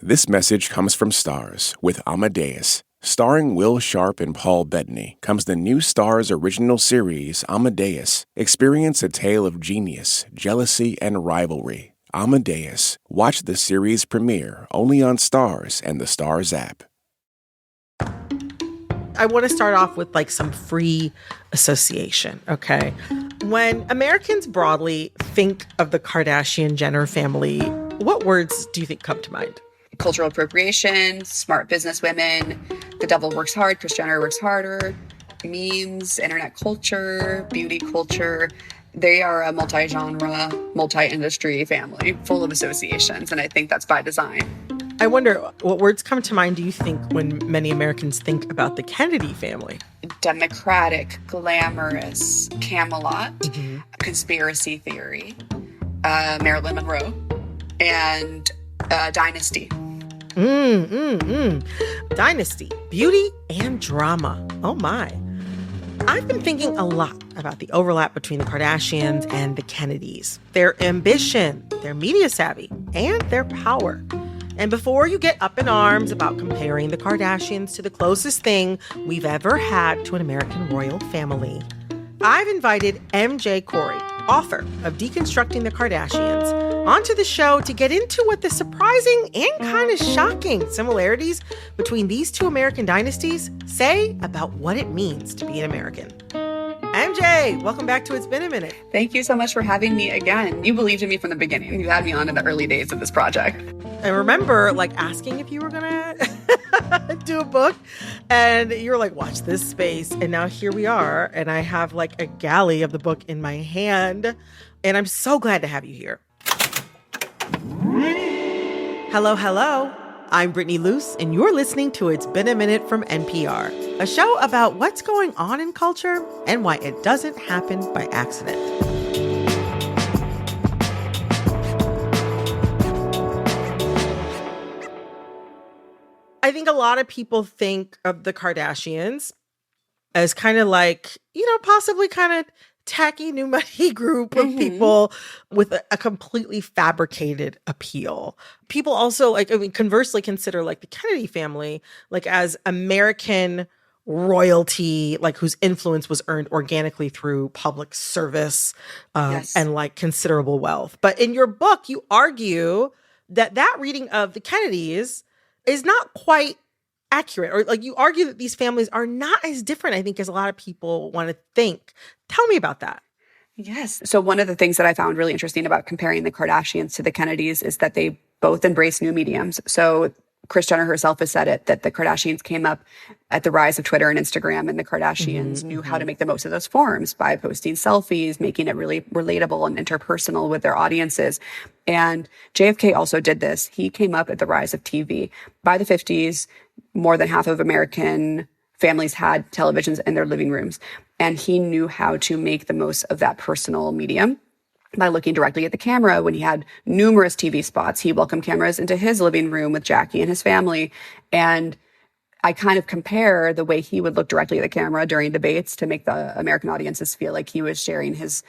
This message comes from Stars with Amadeus. Starring Will Sharp and Paul Bettany comes the new Stars original series, Amadeus. Experience a tale of genius, jealousy, and rivalry. Amadeus. Watch the series premiere only on Stars and the Stars app. I want to start off with some free association, okay? When Americans broadly think of the Kardashian-Jenner family, what words do you think come to mind? Cultural appropriation, smart business women, the devil works hard, Kris Jenner works harder, memes, internet culture, beauty culture. They are a multi-genre, multi-industry family full of associations, and I think that's by design. I wonder, what words come to mind do you think when many Americans think about the Kennedy family? Democratic, glamorous, Camelot, conspiracy theory, Marilyn Monroe, and dynasty. Dynasty, beauty and drama. Oh my. I've been thinking a lot about the overlap between the Kardashians and the Kennedys. Their ambition, their media savvy, and their power. And before you get up in arms about comparing the Kardashians to the closest thing we've ever had to an American royal family, I've invited MJ Corey, author of Deconstructing the Kardashians, onto the show to get into what the surprising and kind of shocking similarities between these two American dynasties say about what it means to be an American. MJ, welcome back to It's Been a Minute. Thank you so much for having me again. You believed in me from the beginning. You had me on in the early days of this project. I remember asking if you were gonna do a book, and you were like, watch this space. And now here we are, and I have a galley of the book in my hand, and I'm so glad to have you here. Hello, hello. I'm Brittany Luce, and you're listening to It's Been a Minute from NPR, a show about what's going on in culture and why it doesn't happen by accident. I think a lot of people think of the Kardashians as kind of possibly kind of tacky new money group of people with a completely fabricated appeal. People also conversely consider the Kennedy family as American royalty, whose influence was earned organically through public service and considerable wealth. But in your book, you argue that reading of the Kennedys is not quite accurate, or you argue that these families are not as different, I think, as a lot of people want to think. Tell me about that. Yes. So one of the things that I found really interesting about comparing the Kardashians to the Kennedys is that they both embrace new mediums. So Kris Jenner herself has said it, that the Kardashians came up at the rise of Twitter and Instagram, and the Kardashians knew how to make the most of those forms by posting selfies, making it really relatable and interpersonal with their audiences. And JFK also did this. He came up at the rise of TV. By the 50s, more than half of American families had televisions in their living rooms, and he knew how to make the most of that personal medium by looking directly at the camera. When he had numerous TV spots, he welcomed cameras into his living room with Jackie and his family. And I kind of compare the way he would look directly at the camera during debates to make the American audiences feel like he was sharing his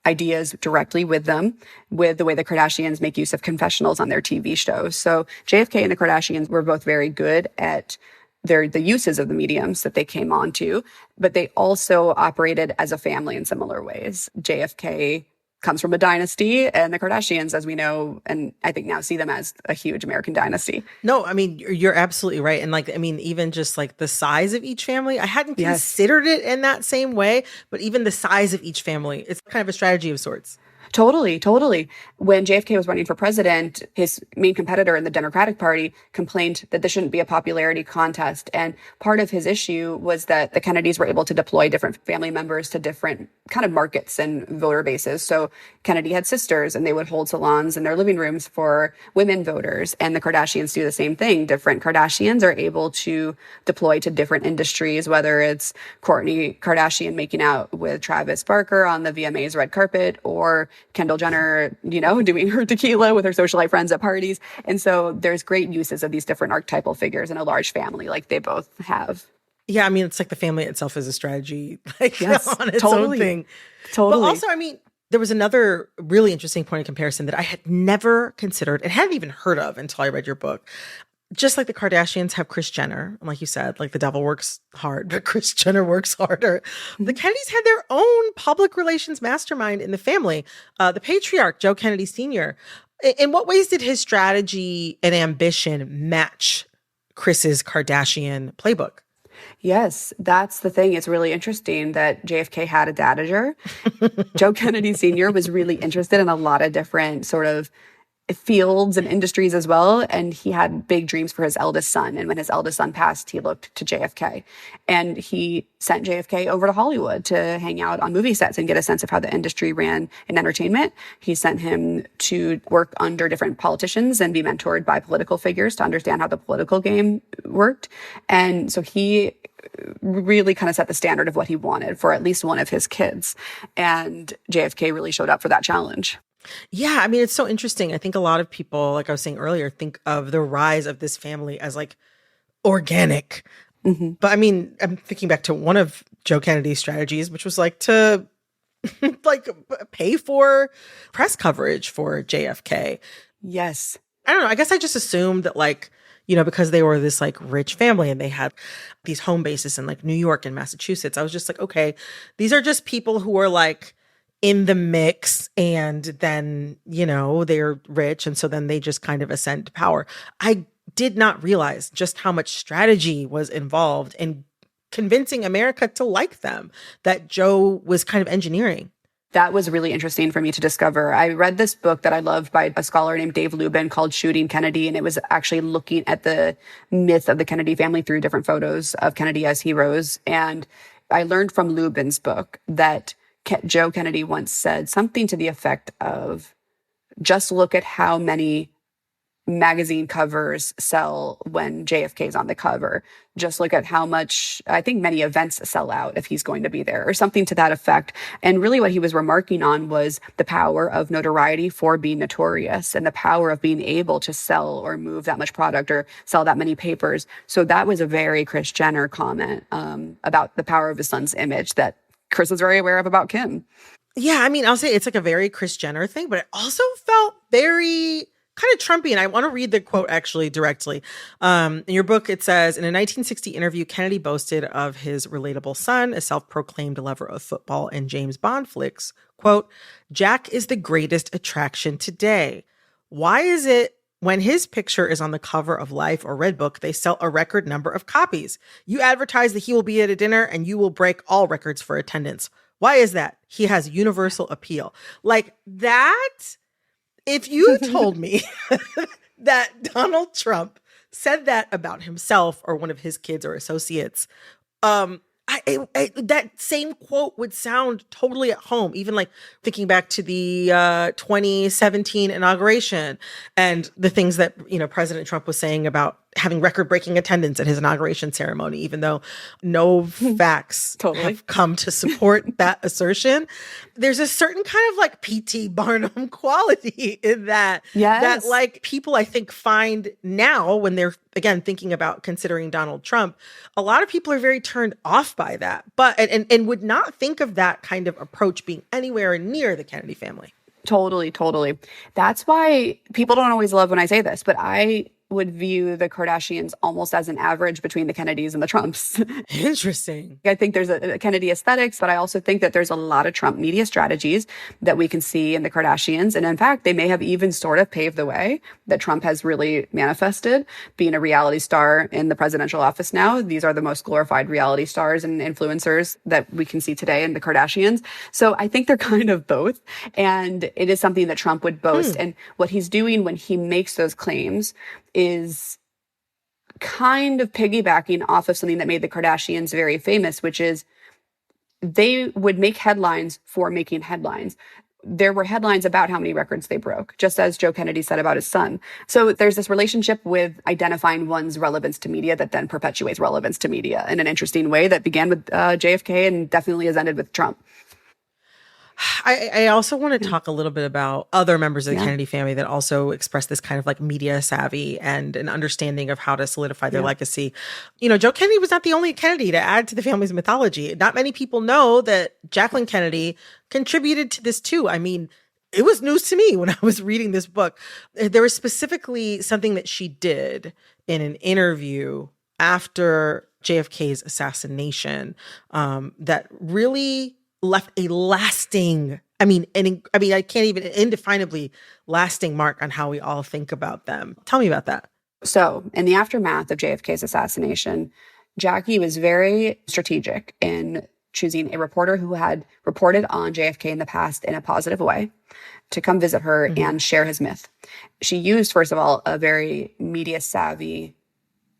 ideas directly with them, with the way the Kardashians make use of confessionals on their TV shows. So JFK and the Kardashians were both very good at the uses of the mediums that they came onto, but they also operated as a family in similar ways. JFK comes from a dynasty, and the Kardashians, as we know, and I think now see them as a huge American dynasty. No, I mean, you're absolutely right. And even just the size of each family, I hadn't considered it in that same way, but even the size of each family, it's kind of a strategy of sorts. Totally. When JFK was running for president, his main competitor in the Democratic Party complained that this shouldn't be a popularity contest. And part of his issue was that the Kennedys were able to deploy different family members to different kind of markets and voter bases. So Kennedy had sisters, and they would hold salons in their living rooms for women voters. And the Kardashians do the same thing. Different Kardashians are able to deploy to different industries, whether it's Kourtney Kardashian making out with Travis Barker on the VMA's red carpet, or Kendall Jenner, doing her tequila with her socialite friends at parties. And so there's great uses of these different archetypal figures in a large family like they both have. Yeah, I mean, it's the family itself is a strategy, yes, on its totally. own thing. Totally. But also, There was another really interesting point of comparison that I had never considered and hadn't even heard of until I read your book. Just like the Kardashians have Kris Jenner, and like you said, like the devil works hard, but Kris Jenner works harder. The Kennedys had their own public relations mastermind in the family, the patriarch, Joe Kennedy Sr. In what ways did his strategy and ambition match Kris's Kardashian playbook? Yes, that's the thing. It's really interesting that JFK had a dadager. Joe Kennedy Sr. was really interested in a lot of different sort of fields and industries as well. And he had big dreams for his eldest son. And when his eldest son passed, he looked to JFK. And he sent JFK over to Hollywood to hang out on movie sets and get a sense of how the industry ran in entertainment. He sent him to work under different politicians and be mentored by political figures to understand how the political game worked. And so he really kind of set the standard of what he wanted for at least one of his kids. And JFK really showed up for that challenge. Yeah, I mean, it's so interesting. I think a lot of people, like I was saying earlier, think of the rise of this family as like organic. But I mean, I'm thinking back to one of Joe Kennedy's strategies, which was like to like pay for press coverage for JFK. Yes. I don't know. I guess I just assumed that like, you know, because they were this like rich family and they had these home bases in like New York and Massachusetts, I was just like, okay, these are just people who are like in the mix, and then, you know, they're rich. And so then they just kind of ascend to power. I did not realize just how much strategy was involved in convincing America to like them, that Joe was kind of engineering. That was really interesting for me to discover. I read this book that I loved by a scholar named Dave Lubin called Shooting Kennedy, and it was actually looking at the myth of the Kennedy family through different photos of Kennedy as heroes. And I learned from Lubin's book that Joe Kennedy once said something to the effect of, just look at how many magazine covers sell when JFK is on the cover. Just look at how much, I think many events sell out if he's going to be there, or something to that effect. And really what he was remarking on was the power of notoriety for being notorious, and the power of being able to sell or move that much product or sell that many papers. So that was a very Kris Jenner comment about the power of his son's image that Kris was very aware of about Kim. Yeah, I mean, I'll say it's like a very Kris Jenner thing, but it also felt very kind of Trumpy. And I want to read the quote actually directly. In your book, it says, in a 1960 interview, Kennedy boasted of his relatable son, a self-proclaimed lover of football and James Bond flicks. Quote, Jack is the greatest attraction today. Why is it when his picture is on the cover of Life or Redbook, they sell a record number of copies? You advertise that he will be at a dinner and you will break all records for attendance. Why is that? He has universal appeal. Like that, if you told me that Donald Trump said that about himself or one of his kids or associates, that same quote would sound totally at home, even like thinking back to the 2017 inauguration and the things that, you know, President Trump was saying about having record-breaking attendance at his inauguration ceremony, even though no facts have come to support that assertion. There's a certain kind of like P.T. Barnum quality in that, that like people I think find now when they're, again, thinking about considering Donald Trump, a lot of people are very turned off by that, but and would not think of that kind of approach being anywhere near the Kennedy family. Totally. That's why people don't always love when I say this, but I would view the Kardashians almost as an average between the Kennedys and the Trumps. Interesting. I think there's a Kennedy aesthetics, but I also think that there's a lot of Trump media strategies that we can see in the Kardashians. And in fact, they may have even sort of paved the way that Trump has really manifested, being a reality star in the presidential office now. These are the most glorified reality stars and influencers that we can see today in the Kardashians. So I think they're kind of both. And it is something that Trump would boast. And what he's doing when he makes those claims is kind of piggybacking off of something that made the Kardashians very famous, which is they would make headlines for making headlines. There were headlines about how many records they broke, just as Joe Kennedy said about his son. So there's this relationship with identifying one's relevance to media that then perpetuates relevance to media in an interesting way that began with JFK and definitely has ended with Trump. I also want to talk a little bit about other members of the Kennedy family that also express this kind of like media savvy and an understanding of how to solidify their legacy. You know, Joe Kennedy was not the only Kennedy to add to the family's mythology. Not many people know that Jacqueline Kennedy contributed to this too. I mean, it was news to me when I was reading this book. There was specifically something that she did in an interview after JFK's assassination that really left a lasting, I can't even indefinably lasting mark on how we all think about them. Tell me about that. So in the aftermath of JFK's assassination, Jackie was very strategic in choosing a reporter who had reported on JFK in the past in a positive way to come visit her and share his myth. She used, first of all, a very media savvy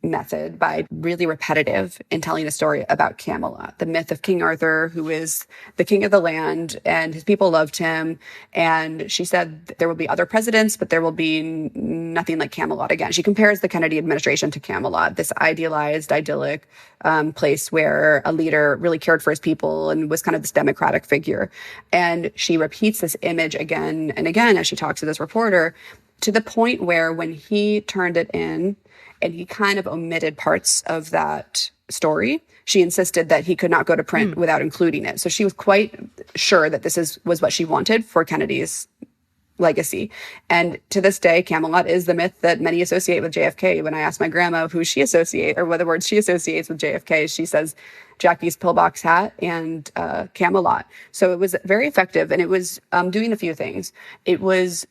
method by really repetitive in telling a story about Camelot, the myth of King Arthur, who is the king of the land, and his people loved him. And she said there will be other presidents, but there will be nothing like Camelot again. She compares the Kennedy administration to Camelot, this idealized, idyllic place where a leader really cared for his people and was kind of this democratic figure. And she repeats this image again and again as she talks to this reporter, to the point where when he turned it in, and he kind of omitted parts of that story, she insisted that he could not go to print without including it. So she was quite sure that this was what she wanted for Kennedy's legacy. And to this day, Camelot is the myth that many associate with JFK. When I ask my grandma who she associates, or what the words she associates with JFK, she says Jackie's pillbox hat and Camelot. So it was very effective, and it was doing a few things. It was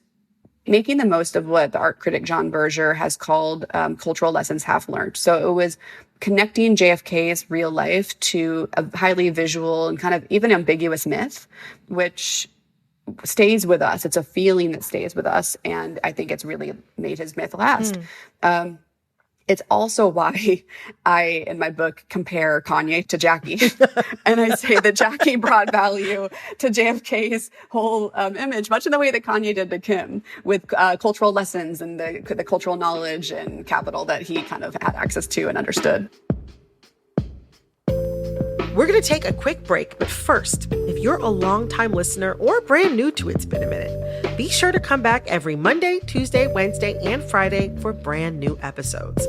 making the most of what the art critic John Berger has called cultural lessons half learned. So it was connecting JFK's real life to a highly visual and kind of even ambiguous myth, which stays with us. It's a feeling that stays with us. And I think it's really made his myth last. It's also why I, in my book, compare Kanye to Jackie. And I say that Jackie brought value to JFK's whole image, much in the way that Kanye did to Kim, with cultural lessons and the cultural knowledge and capital that he kind of had access to and understood. We're going to take a quick break, but first, if you're a longtime listener or brand new to It's Been a Minute, be sure to come back every Monday, Tuesday, Wednesday, and Friday for brand new episodes.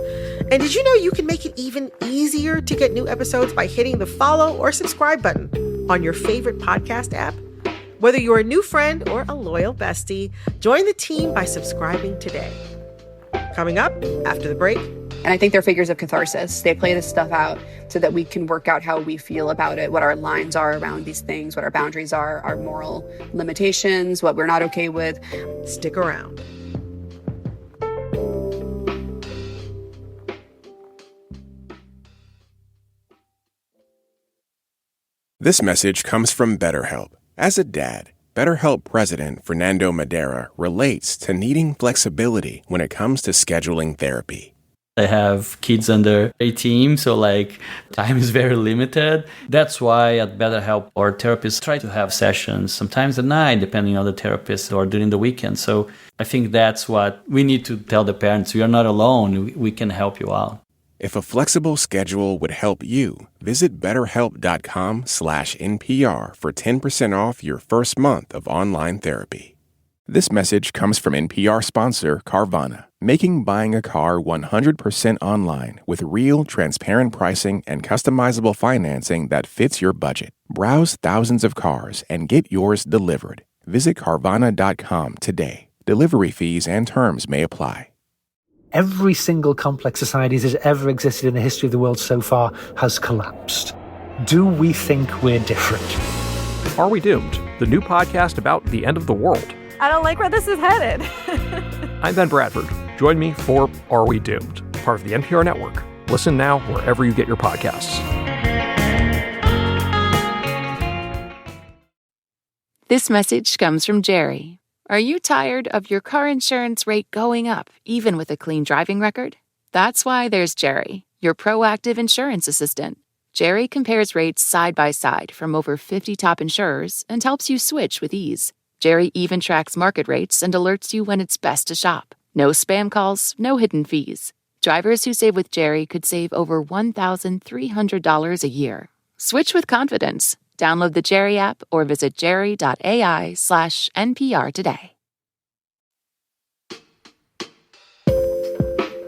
And did you know you can make it even easier to get new episodes by hitting the follow or subscribe button on your favorite podcast app? Whether you're a new friend or a loyal bestie, join the team by subscribing today. Coming up after the break. And I think they're figures of catharsis. They play this stuff out so that we can work out how we feel about it, what our lines are around these things, what our boundaries are, our moral limitations, what we're not okay with. Stick around. This message comes from BetterHelp. As a dad, BetterHelp President Fernando Madera relates to needing flexibility when it comes to scheduling therapy. I have kids under 18, so time is very limited. That's why at BetterHelp, our therapists try to have sessions, sometimes at night, depending on the therapist, or during the weekend. So I think that's what we need to tell the parents. You're not alone. We can help you out. If a flexible schedule would help you, visit BetterHelp.com/NPR for 10% off your first month of online therapy. This message comes from NPR sponsor Carvana, making buying a car 100% online with real, transparent pricing and customizable financing that fits your budget. Browse thousands of cars and get yours delivered. Visit Carvana.com today. Delivery fees and terms may apply. Every single complex society that has ever existed in the history of the world so far has collapsed. Do we think we're different? Are We Doomed? The new podcast about the end of the world. I don't like where this is headed. I'm Ben Bradford. Join me for Are We Doomed? Part of the NPR network. Listen now wherever you get your podcasts. This message comes from Jerry. Are you tired of your car insurance rate going up, even with a clean driving record? That's why there's Jerry, your proactive insurance assistant. Jerry compares rates side by side from over 50 top insurers and helps you switch with ease. Jerry even tracks market rates and alerts you when it's best to shop. No spam calls, no hidden fees. Drivers who save with Jerry could save over $1,300 a year. Switch with confidence. Download the Jerry app or visit jerry.ai/NPR today.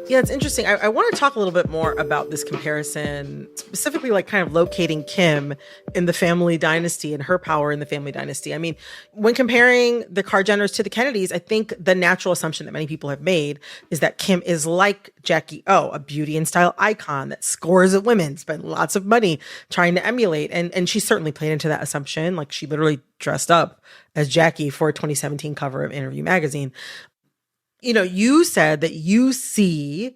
Yeah, it's interesting. I want to talk a little bit more about this comparison, specifically like kind of locating Kim in the family dynasty and her power in the family dynasty. I mean, when comparing the Kardashians to the Kennedys, I think the natural assumption that many people have made is that Kim is like Jackie O, a beauty and style icon that scores at women, spent lots of money trying to emulate. And she certainly played into that assumption. Like, she literally dressed up as Jackie for a 2017 cover of Interview magazine. You know, you said that you see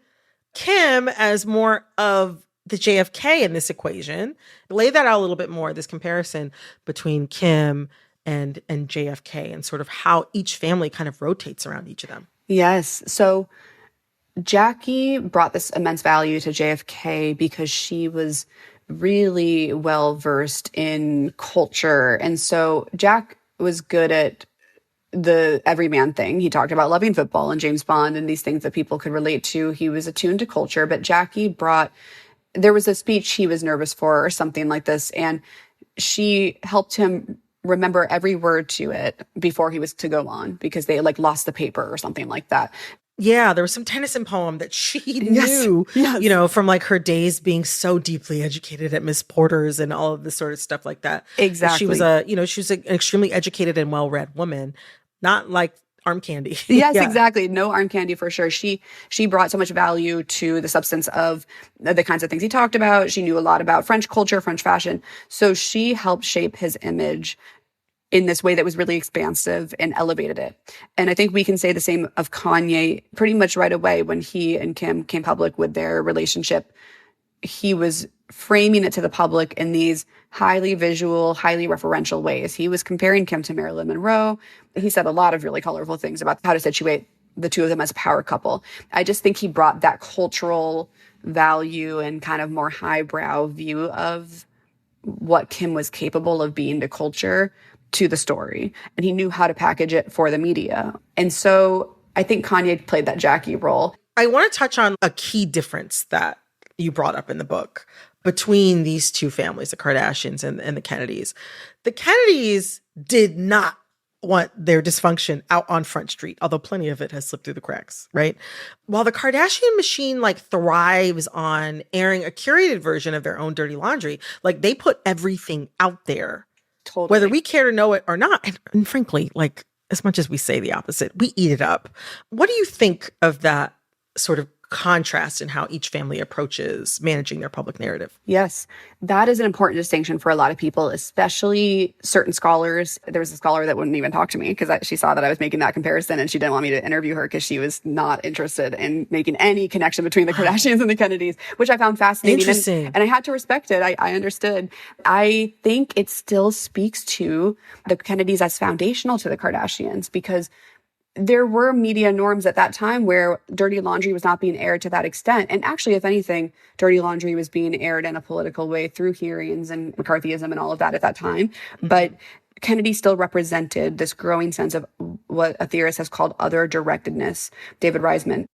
Kim as more of the JFK in this equation. Lay that out a little bit more, this comparison between Kim and JFK and sort of how each family kind of rotates around each of them. Yes. So Jackie brought this immense value to JFK because she was really well versed in culture. And so Jack was good at the everyman thing. He talked about loving football and James Bond and these things that people could relate to. He was attuned to culture, but Jackie there was a speech he was nervous for or something like this, and she helped him remember every word to it before he was to go on, because they like lost the paper or something like that. Yeah, there was some Tennyson poem that she knew, you know, from like her days being so deeply educated at Miss Porter's and all of this sort of stuff like that. Exactly. She was an extremely educated and well-read woman. Not like arm candy. Yes, exactly. No arm candy for sure. She brought so much value to the substance of the kinds of things he talked about. She knew a lot about French culture, French fashion. So she helped shape his image in this way that was really expansive and elevated it. And I think we can say the same of Kanye pretty much right away when he and Kim came public with their relationship. He was framing it to the public in these highly visual, highly referential ways. He was comparing Kim to Marilyn Monroe. He said a lot of really colorful things about how to situate the two of them as a power couple. I just think he brought that cultural value and kind of more highbrow view of what Kim was capable of being to culture to the story. And he knew how to package it for the media. And so I think Kanye played that Jackie role. I want to touch on a key difference that you brought up in the book between these two families, the Kardashians and the Kennedys. The Kennedys did not want their dysfunction out on Front Street, although plenty of it has slipped through the cracks, right? While the Kardashian machine like thrives on airing a curated version of their own dirty laundry, like they put everything out there, totally, whether we care to know it or not. And frankly, like as much as we say the opposite, we eat it up. What do you think of that sort of contrast in how each family approaches managing their public narrative? Yes, that is an important distinction for a lot of people, especially certain scholars. There was a scholar that wouldn't even talk to me because she saw that I was making that comparison, and she didn't want me to interview her because she was not interested in making any connection between the Kardashians and the Kennedys, which I found fascinating. Interesting. And I had to respect it. I understood. I think it still speaks to the Kennedys as foundational to the Kardashians, because there were media norms at that time where dirty laundry was not being aired to that extent. And actually, if anything, dirty laundry was being aired in a political way through hearings and McCarthyism and all of that at that time. Mm-hmm. But Kennedy still represented this growing sense of what a theorist has called other directedness, David Reisman.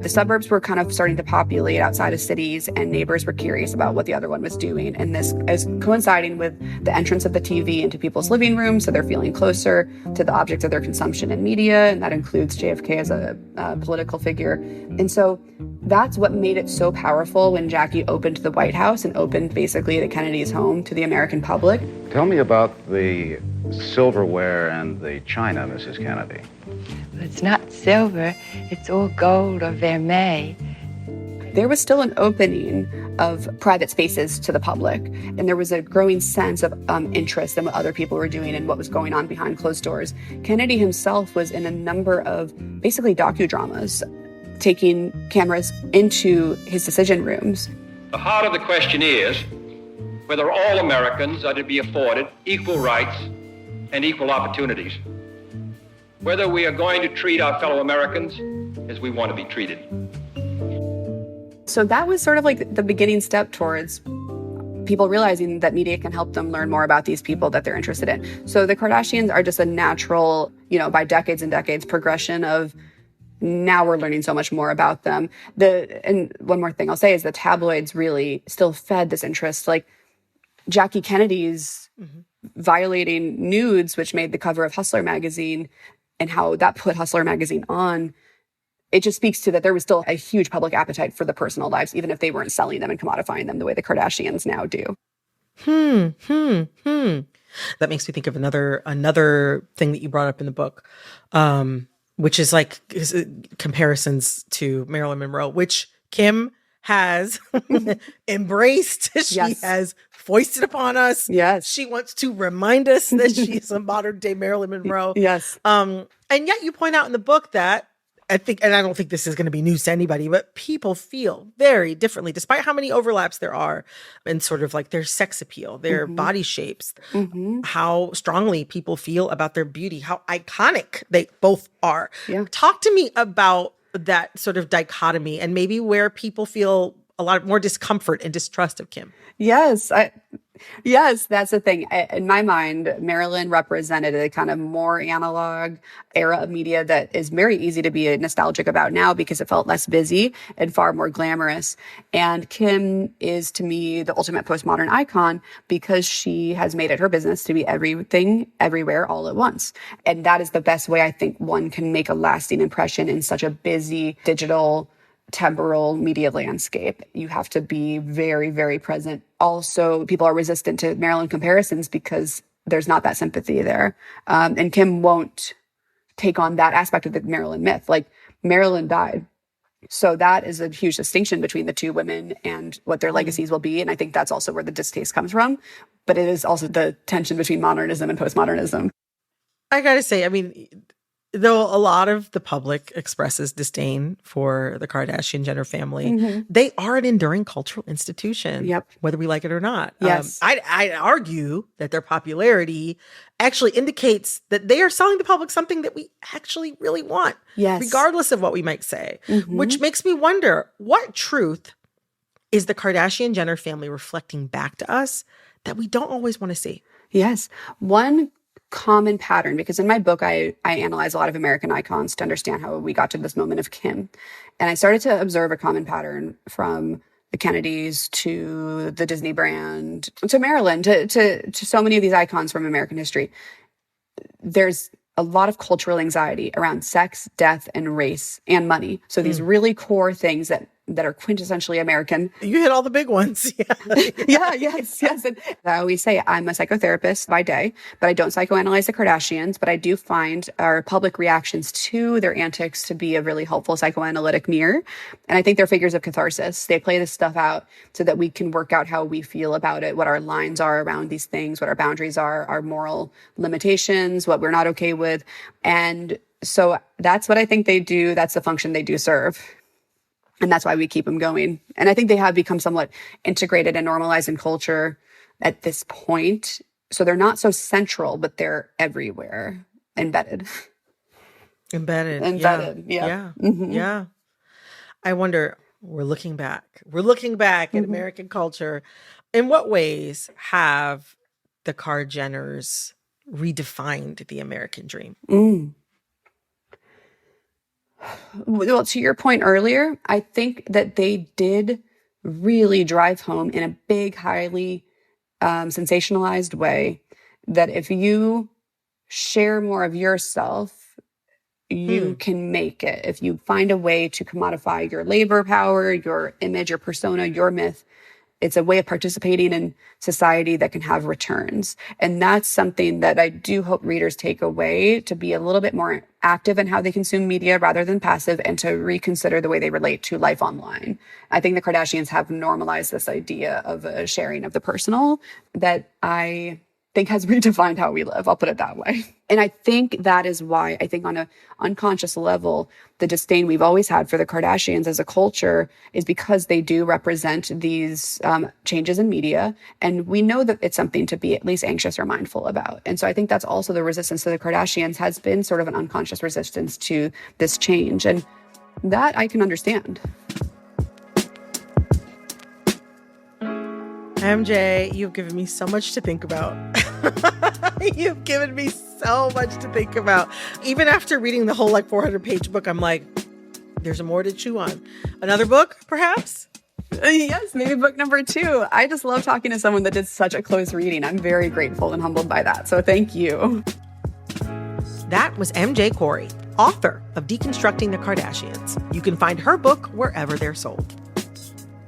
The suburbs were kind of starting to populate outside of cities, and neighbors were curious about what the other one was doing. And this is coinciding with the entrance of the TV into people's living rooms, so they're feeling closer to the object of their consumption in media, and that includes JFK as a political figure. And so that's what made it so powerful when Jackie opened the White House and opened basically the Kennedys' home to the American public. Tell me about the silverware and the china, Mrs. Kennedy. It's not silver, it's all gold or vermeil. There was still an opening of private spaces to the public, and there was a growing sense of interest in what other people were doing and what was going on behind closed doors. Kennedy himself was in a number of basically docudramas, taking cameras into his decision rooms. The heart of the question is whether all Americans are to be afforded equal rights and equal opportunities. Whether we are going to treat our fellow Americans as we want to be treated. So that was sort of like the beginning step towards people realizing that media can help them learn more about these people that they're interested in. So the Kardashians are just a natural, by decades and decades progression of now we're learning so much more about them. And one more thing I'll say is the tabloids really still fed this interest. Like Jackie Kennedy's violating nudes, which made the cover of Hustler magazine, and how that put Hustler magazine on, it just speaks to that there was still a huge public appetite for the personal lives, even if they weren't selling them and commodifying them the way the Kardashians now do. That makes me think of another thing that you brought up in the book, which is like comparisons to Marilyn Monroe, which Kim has embraced. She has foisted upon us. Yes. She wants to remind us that she's a modern day Marilyn Monroe. Yes. And yet you point out in the book that I think, and I don't think this is going to be news to anybody, but people feel very differently, despite how many overlaps there are in sort of like their sex appeal, their body shapes, how strongly people feel about their beauty, how iconic they both are. Yeah. Talk to me about that sort of dichotomy and maybe where people feel a lot more discomfort and distrust of Kim. Yes, that's the thing. In my mind, Marilyn represented a kind of more analog era of media that is very easy to be nostalgic about now because it felt less busy and far more glamorous. And Kim is, to me, the ultimate postmodern icon because she has made it her business to be everything, everywhere, all at once. And that is the best way I think one can make a lasting impression in such a busy digital temporal media landscape. You have to be very, very present. Also, people are resistant to Marilyn comparisons because there's not that sympathy there. And Kim won't take on that aspect of the Marilyn myth. Like, Marilyn died. So that is a huge distinction between the two women and what their legacies will be. And I think that's also where the distaste comes from. But it is also the tension between modernism and postmodernism. I gotta say, I mean, though a lot of the public expresses disdain for the Kardashian-Jenner family, they are an enduring cultural institution, whether we like it or not. Yes. I'd argue that their popularity actually indicates that they are selling the public something that we actually really want, regardless of what we might say, which makes me wonder, what truth is the Kardashian-Jenner family reflecting back to us that we don't always want to see? Yes. One common pattern, because in my book, I analyze a lot of American icons to understand how we got to this moment of Kim. And I started to observe a common pattern from the Kennedys to the Disney brand, to Marilyn, to so many of these icons from American history. There's a lot of cultural anxiety around sex, death, and race, and money. So these really core things that are quintessentially American. You hit all the big ones. Yes. And I always say I'm a psychotherapist by day, but I don't psychoanalyze the Kardashians, but I do find our public reactions to their antics to be a really helpful psychoanalytic mirror. And I think they're figures of catharsis. They play this stuff out so that we can work out how we feel about it, what our lines are around these things, what our boundaries are, our moral limitations, what we're not okay with. And so that's what I think they do. That's the function they do serve. And that's why we keep them going. And I think they have become somewhat integrated and normalized in culture at this point. So they're not so central, but they're everywhere. Embedded. Yeah. I wonder, we're looking back at American culture. In what ways have the Kardashians redefined the American dream? Well, to your point earlier, I think that they did really drive home in a big, highly sensationalized way that if you share more of yourself, you can make it. If you find a way to commodify your labor power, your image, your persona, your myth, it's a way of participating in society that can have returns. And that's something that I do hope readers take away, to be a little bit more active in how they consume media rather than passive, and to reconsider the way they relate to life online. I think the Kardashians have normalized this idea of a sharing of the personal that I think has redefined how we live. I'll put it that way. And I think that is why I think on an unconscious level, the disdain we've always had for the Kardashians as a culture is because they do represent these changes in media. And we know that it's something to be at least anxious or mindful about. And so I think that's also the resistance to the Kardashians has been sort of an unconscious resistance to this change. And that I can understand. MJ, you've given me so much to think about. You've given me so much to think about. Even after reading the whole 400-page book, I'm like, there's more to chew on. Another book, perhaps? Yes, maybe book number 2. I just love talking to someone that did such a close reading. I'm very grateful and humbled by that. So thank you. That was MJ Corey, author of Deconstructing the Kardashians. You can find her book wherever they're sold.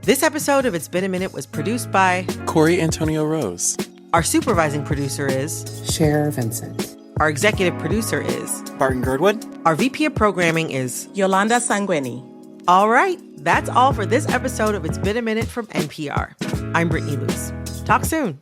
This episode of It's Been a Minute was produced by Corey Antonio Rose. Our supervising producer is Cher Vincent. Our executive producer is Barton Girdwood. Our VP of programming is Yolanda Sanguini. All right, that's all for this episode of It's Been a Minute from NPR. I'm Brittany Luce. Talk soon.